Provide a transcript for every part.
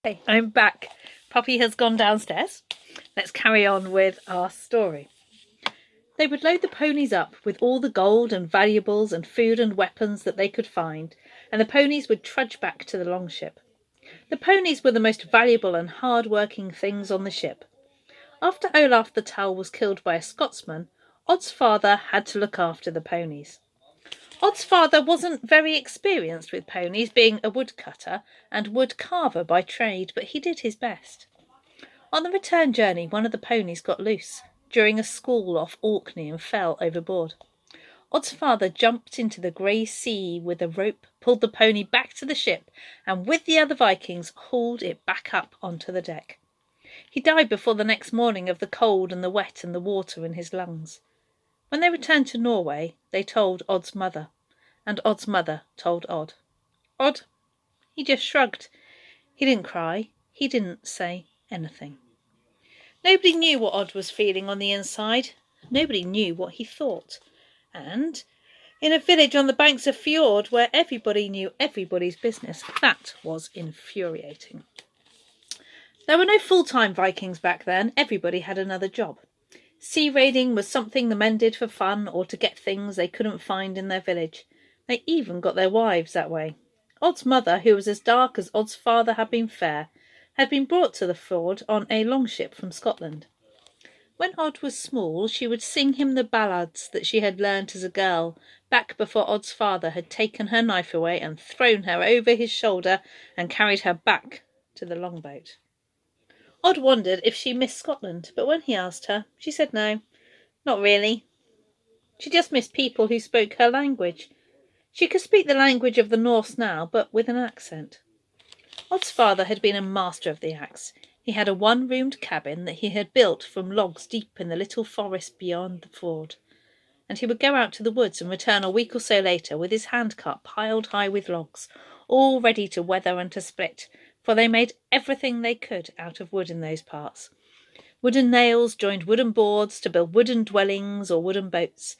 Hey, I'm back. Poppy has gone downstairs. Let's carry on with our story. They would load the ponies up with all the gold and valuables and food and weapons that they could find, and the ponies would trudge back to the longship. The ponies were the most valuable and hard-working things on the ship. After Olaf the Tall was killed by a Scotsman, Odd's father had to look after the ponies. Odd's father wasn't very experienced with ponies, being a woodcutter and wood carver by trade, but he did his best. On the return journey, one of the ponies got loose during a squall off Orkney and fell overboard. Odd's father jumped into the grey sea with a rope, pulled the pony back to the ship, and with the other Vikings hauled it back up onto the deck. He died before the next morning of the cold and the wet and the water in his lungs. When they returned to Norway, they told Odd's mother, and Odd's mother told Odd. Odd, he just shrugged. He didn't cry. He didn't say anything. Nobody knew what Odd was feeling on the inside. Nobody knew what he thought. And in a village on the banks of fjord where everybody knew everybody's business, that was infuriating. There were no full-time Vikings back then. Everybody had another job. Sea raiding was something the men did for fun or to get things they couldn't find in their village. They even got their wives that way. Odd's mother, who was as dark as Odd's father had been fair, had been brought to the fjord on a longship from Scotland. When Odd was small, she would sing him the ballads that she had learnt as a girl, back before Odd's father had taken her knife away and thrown her over his shoulder and carried her back to the longboat. Odd wondered if she missed Scotland, but when he asked her, she said no, not really. She just missed people who spoke her language. She could speak the language of the Norse now, but with an accent. Odd's father had been a master of the axe. He had a one-roomed cabin that he had built from logs deep in the little forest beyond the ford, and he would go out to the woods and return a week or so later with his handcart piled high with logs, all ready to weather and to split, for they made everything they could out of wood in those parts. Wooden nails joined wooden boards to build wooden dwellings or wooden boats.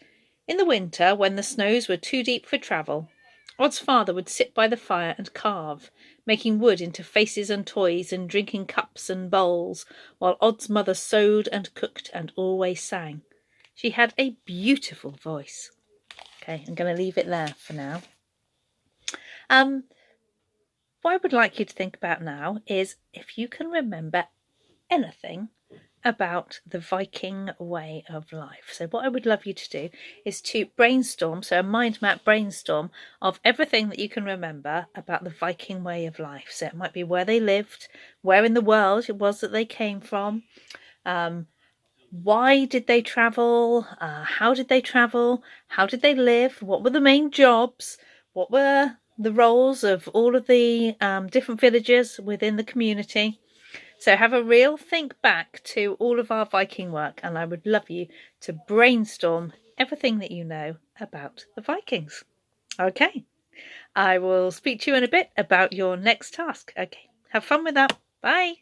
In the winter, when the snows were too deep for travel, Odd's father would sit by the fire and carve, making wood into faces and toys and drinking cups and bowls, while Odd's mother sewed and cooked and always sang. She had a beautiful voice. Okay, I'm going to leave it there for now. What I would like you to think about now is if you can remember anything about the Viking way of life. So what I would love you to do is to brainstorm, so a mind map brainstorm of everything that you can remember about the Viking way of life. So it might be where they lived, where in the world it was that they came from, why did they travel, how did they travel, how did they live, what were the main jobs, what were the roles of all of the different villages within the community. So have a real think back to all of our Viking work, and I would love you to brainstorm everything that you know about the Vikings. Okay, I will speak to you in a bit about your next task. Okay, have fun with that. Bye.